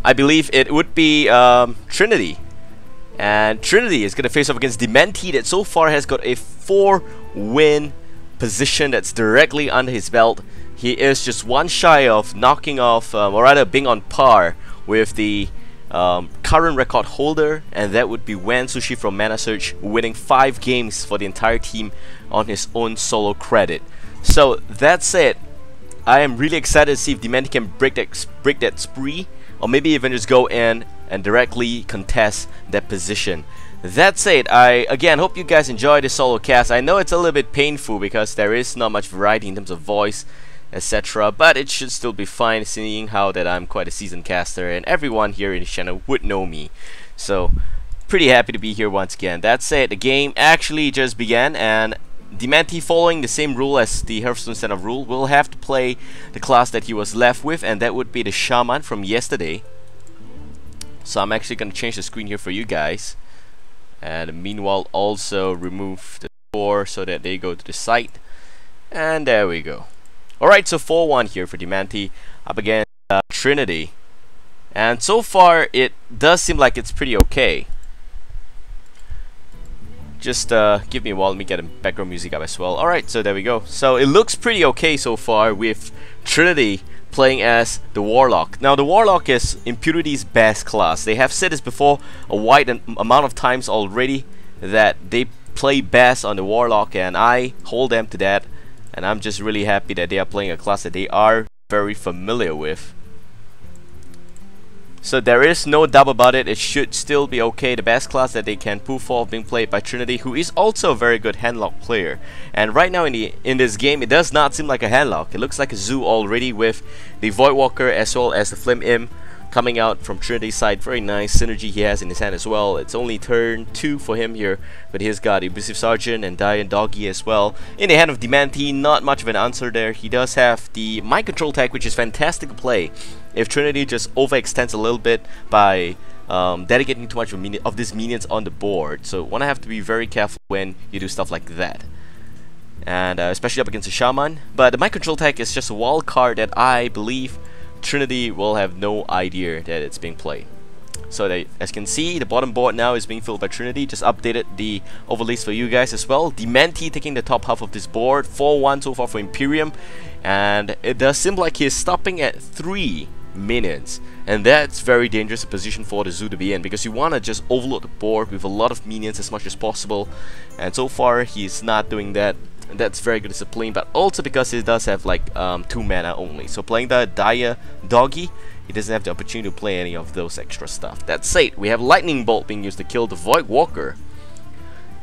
I believe it would be Trinity. And Trinity is going to face off against Demente that so far has got a 4-win position that's directly under his belt. He is just one shy of knocking off, or rather being on par with the current record holder, and that would be Wan Sushi from Mana Search, winning 5 games for the entire team on his own solo credit. So that's it. I am really excited to see if Demente can break that spree, or maybe even just go in and directly contest that position. That said, I again hope you guys enjoy this solo cast. I know it's a little bit painful because there is not much variety in terms of voice, etc., but it should still be fine, seeing how that I'm quite a seasoned caster and everyone here in the channel would know me. So pretty happy to be here once again. That said, the game actually just began, and Demente, following the same rule as the Hearthstone Standoff rule, will have to play the class that he was left with, and that would be the Shaman from yesterday. So I'm actually going to change the screen here for you guys, and meanwhile also remove the score so that they go to the site, and there we go. Alright, so 4-1 here for Demente up against Trinity, and so far it does seem like it's pretty okay. Just give me a while, let me get a background music up as well. Alright, so there we go. So it looks pretty okay so far with Trinity playing as the Warlock. Now the Warlock is Impunity's best class. They have said this before a wide amount of times already, that they play best on the Warlock, and I hold them to that, and I'm just really happy that they are playing a class that they are very familiar with. So there is no doubt about it, it should still be okay. The best class that they can pull forth being played by Trinity, who is also a very good handlock player. And right now in this game, it does not seem like a handlock. It looks like a zoo already, with the Voidwalker as well as the Flame Imp coming out from Trinity's side. Very nice synergy he has in his hand as well. It's only turn 2 for him here, but he's got Elusive Sergeant and Dian Doggy as well. In the hand of Demente, not much of an answer there. He does have the Mind Control tag, which is fantastic to play if Trinity just overextends a little bit by dedicating too much of these minions on the board. So wanna have to be very careful when you do stuff like that, and especially up against a Shaman. But the Mind Control tag is just a wild card that I believe Trinity will have no idea that it's being played. So as you can see, the bottom board now is being filled by Trinity. Just updated the overlays for you guys as well. Demente taking the top half of this board, 4-1 so far for Imperium, and it does seem like he's stopping at 3 minions, and that's very dangerous position for the zoo to be in, because you want to just overload the board with a lot of minions as much as possible, and so far he's not doing that. And that's very good discipline, but also because he does have like 2 mana only. So playing the Dian Doggy, he doesn't have the opportunity to play any of those extra stuff. That said, we have Lightning Bolt being used to kill the Voidwalker,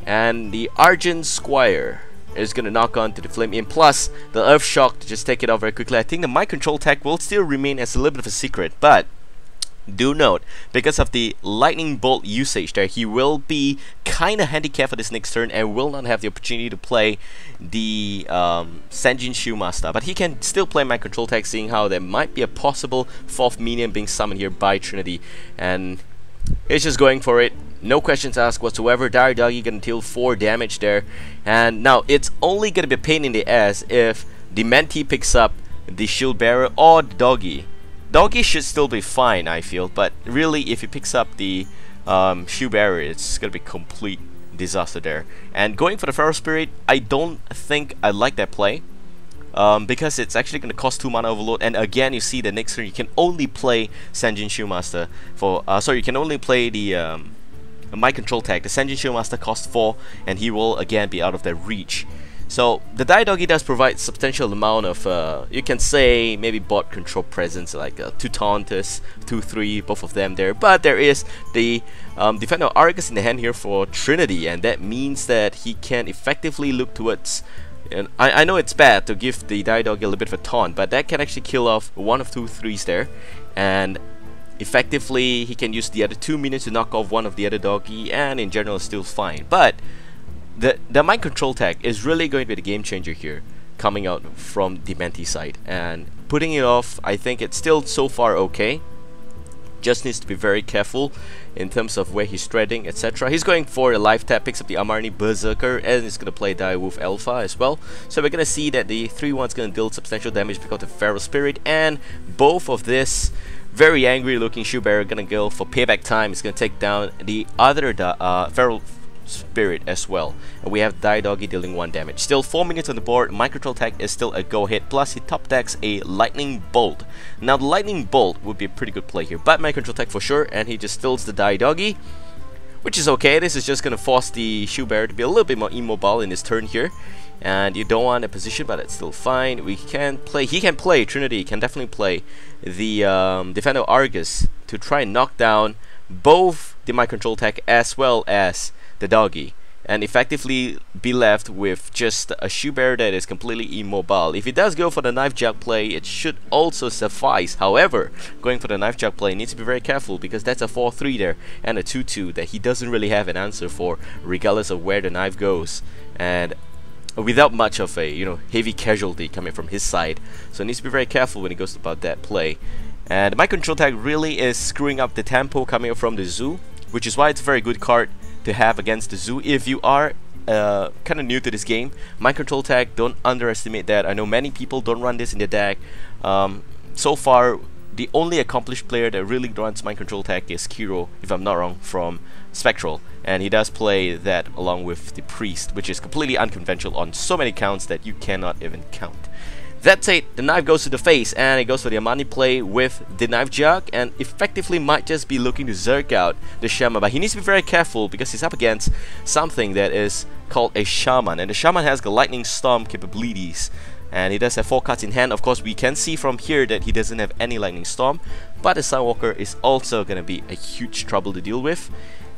and the Argent Squire is going to knock on to the Flame Imp, plus the Earth Shock to just take it out very quickly. I think the Mind Control tag will still remain as a little bit of a secret, but do note, because of the Lightning Bolt usage there, he will be kind of handicapped for this next turn and will not have the opportunity to play the Sanjin Shoemaster. But he can still play Mind Control tag, seeing how there might be a possible 4th minion being summoned here by Trinity, and he's just going for it. No questions asked whatsoever. Dian Doggy gonna deal 4 damage there, and now it's only gonna be a pain in the ass if Demente picks up the Shield Bearer or the Doggy. Doggy should still be fine, I feel, but really if he picks up the Shield Bearer, it's gonna be complete disaster there. And going for the Feral Spirit, I don't think I like that play, because it's actually going to cost 2 mana overload, and again you see the next turn you can only play Sanjin Shoemaster for sorry, you can only play the Mind Control tag. The Sanjin Shoemaster costs 4, and he will again be out of their reach. So the Dian Doggy does provide substantial amount of you can say maybe bot control presence, like 2 Tauntus, 2-3, both of them there. But there is the Defender of Argus in the hand here for Trinity, and that means that he can effectively look towards, and I know it's bad to give the Dian Doggy a little bit of a taunt, but that can actually kill off one of 2 3s there, and effectively he can use the other 2 minions to knock off one of the other doggy, and in general it's still fine. But the Mind Control tag is really going to be the game changer here, coming out from Demente's side, and putting it off, I think it's still so far okay. Just needs to be very careful in terms of where he's treading, etc. He's going for a life tap, picks up the Amarni Berserker, and he's going to play Direwolf Alpha as well. So we're going to see that the 3-1 is going to deal substantial damage because of the Feral Spirit, and both of this very angry looking Shoe Bearer, gonna go for payback time. It's gonna take down the other Feral Spirit as well. And we have Die Doggy dealing 1 damage. Still 4 minutes on the board. My control tech is still a go ahead. Plus he top decks a Lightning Bolt. Now the Lightning Bolt would be a pretty good play here, but my control tech for sure, and he just stills the Die Doggy, which is okay. This is just gonna force the Shoe Bearer to be a little bit more immobile in his turn here. And you don't want a position, but it's still fine. He can play Trinity, can definitely play the Defender Argus to try and knock down both the My Control Tech as well as the Doggy, and effectively be left with just a Shoe Bearer that is completely immobile. If he does go for the Knife Jug play, it should also suffice. However, going for the Knife Jug play, needs to be very careful because that's a 4-3 there and a 2-2 that he doesn't really have an answer for, regardless of where the knife goes, and without much of a heavy casualty coming from his side. So he needs to be very careful when he goes about that play. And My Control Tag really is screwing up the tempo coming up from the Zoo, which is why it's a very good card to have against the Zoo. If you are kind of new to this game, My Control Tag, don't underestimate that. I know many people don't run this in their deck. So far, the only accomplished player that really runs My Control Tag is Kiro, if I'm not wrong, from Spectral, and he does play that along with the Priest, which is completely unconventional on so many counts that you cannot even count. That's it. The knife goes to the face, and it goes for the Amani play with the Knife Jug, and effectively might just be looking to Zerk out the Shaman, but he needs to be very careful because he's up against something that is called a Shaman, and the Shaman has the Lightning Storm capabilities, and he does have 4 cards in hand. Of course, we can see from here that he doesn't have any Lightning Storm, but the Sunwalker is also going to be a huge trouble to deal with.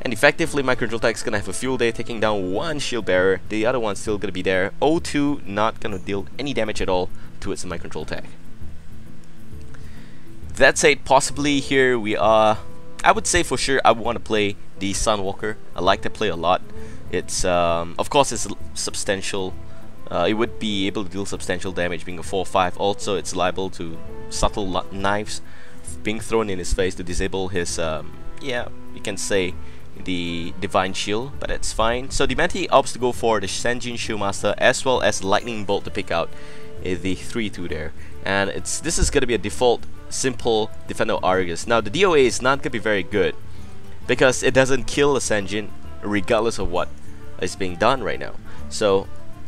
And effectively, My Control Tech is going to have a field day, taking down 1 Shield Bearer. The other one's still going to be there. 0-2, not going to deal any damage at all towards the My Control Tech. That said, possibly here we are. I would say for sure I would want to play the Sunwalker. I like that play a lot. It's of course it's substantial. It would be able to deal substantial damage, being a 4-5. Also, it's liable to subtle knives being thrown in his face to disable his yeah, you can say the Divine Shield, but that's fine. So Demente opts to go for the Senjin Shieldmaster as well as Lightning Bolt to pick out the 3-2 there, and this is going to be a default simple Defender Argus. Now the DOA is not going to be very good because it doesn't kill a Senjin regardless of what is being done right now. So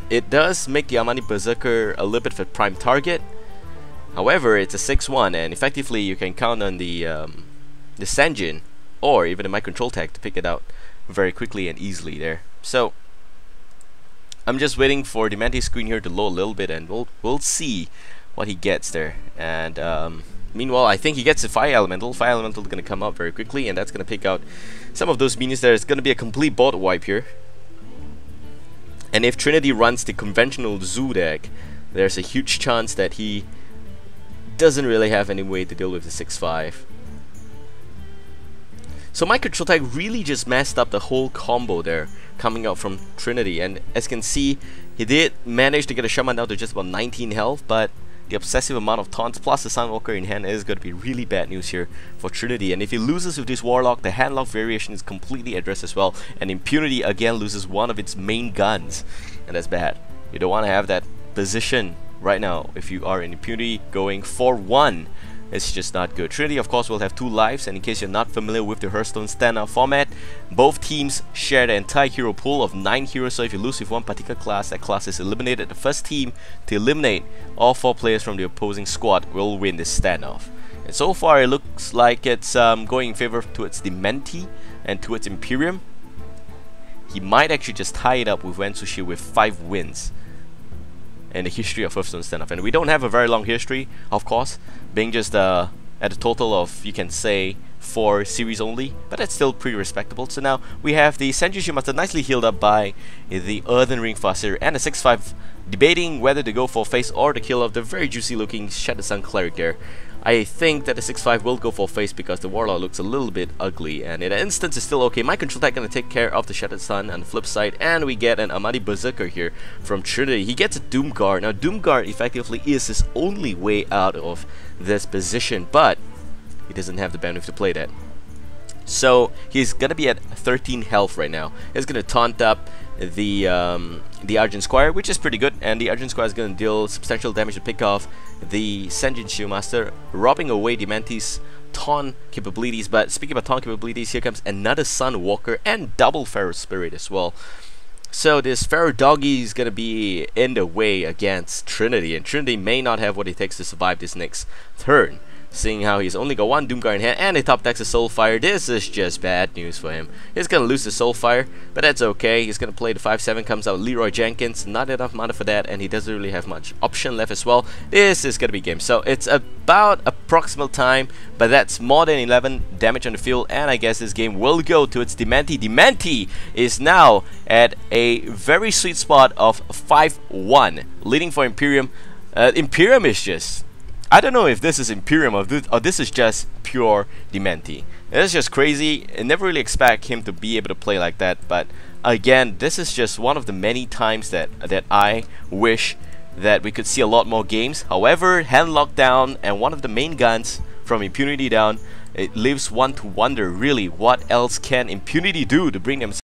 it does make the Amani Berserker a little bit of a prime target. However, it's a 6-1, and effectively you can count on the Senjin or even the My Control Tag to pick it out very quickly and easily there. So I'm just waiting for Demente's screen here to load a little bit, and we'll see what he gets there. And meanwhile, I think he gets a Fire Elemental. Fire Elemental is going to come up very quickly, and that's going to pick out some of those minions there. It's going to be a complete board wipe here. And if Trinity runs the conventional Zoo deck, there's a huge chance that he doesn't really have any way to deal with the 6-5. So My Control Tag really just messed up the whole combo there coming out from Trinity, and as you can see, he did manage to get a Shaman down to just about 19 health, but the obsessive amount of taunts plus the Sunwalker in hand is going to be really bad news here for Trinity. And if he loses with this Warlock, the handlock variation is completely addressed as well, and Impunity again loses one of its main guns, and that's bad. You don't want to have that position right now if you are in Impunity going 4-1. It's just not good. Trinity, of course, will have 2 lives, and in case you're not familiar with the Hearthstone Standoff format, both teams share the entire hero pool of 9 heroes, so if you lose with one particular class, that class is eliminated. The first team to eliminate all 4 players from the opposing squad will win this standoff. And so far, it looks like it's going in favor towards Demente and towards Imperium. He might actually just tie it up with Wensushi with 5 wins in the history of Hearthstone Standoff, and we don't have a very long history, of course, being just at a total of, you can say, 4 series only, but that's still pretty respectable. So now we have the Senju Shimata nicely healed up by the Earthen Ring Faster and a 6-5, debating whether to go for face or the kill of the very juicy looking Shattered Sun Cleric there. I think that the 6-5 will go for face because the Warlock looks a little bit ugly, and in an instance is still okay. My Control Tech gonna take care of the Shattered Sun on the flip side, and we get an Amani Berserker here from Trinity. He gets a Doomguard. Now Doomguard effectively is his only way out of this position, but he doesn't have the bandwidth to play that. So he's gonna be at 13 health right now. He's gonna taunt up the Argent Squire, which is pretty good, and the Argent Squire is gonna deal substantial damage to pick off the Senjin Shieldmaster, robbing away Demente's taunt capabilities. But speaking about taunt capabilities, here comes another Sun Walker and double Pharaoh Spirit as well. So this Pharaoh Doggy is gonna be in the way against Trinity, and Trinity may not have what it takes to survive this next turn. Seeing how he's only got one Doomguard in hand and he top decks a Soulfire, this is just bad news for him. He's gonna lose the Soulfire, but that's okay. He's gonna play the 5/7, comes out Leroy Jenkins, not enough mana for that, and he doesn't really have much option left as well. This is gonna be game. So it's about approximate time, but that's more than 11 damage on the field, and I guess this game will go to its Demente. Demente is now at a very sweet spot of 5-1, leading for Imperium. Imperium is just... I don't know if this is Imperium or this is just pure Demente. It's just crazy. I never really expect him to be able to play like that, but again, this is just one of the many times that I wish that we could see a lot more games. However, hand lockdown and one of the main guns from Impunity down, it leaves one to wonder really what else can Impunity do to bring themselves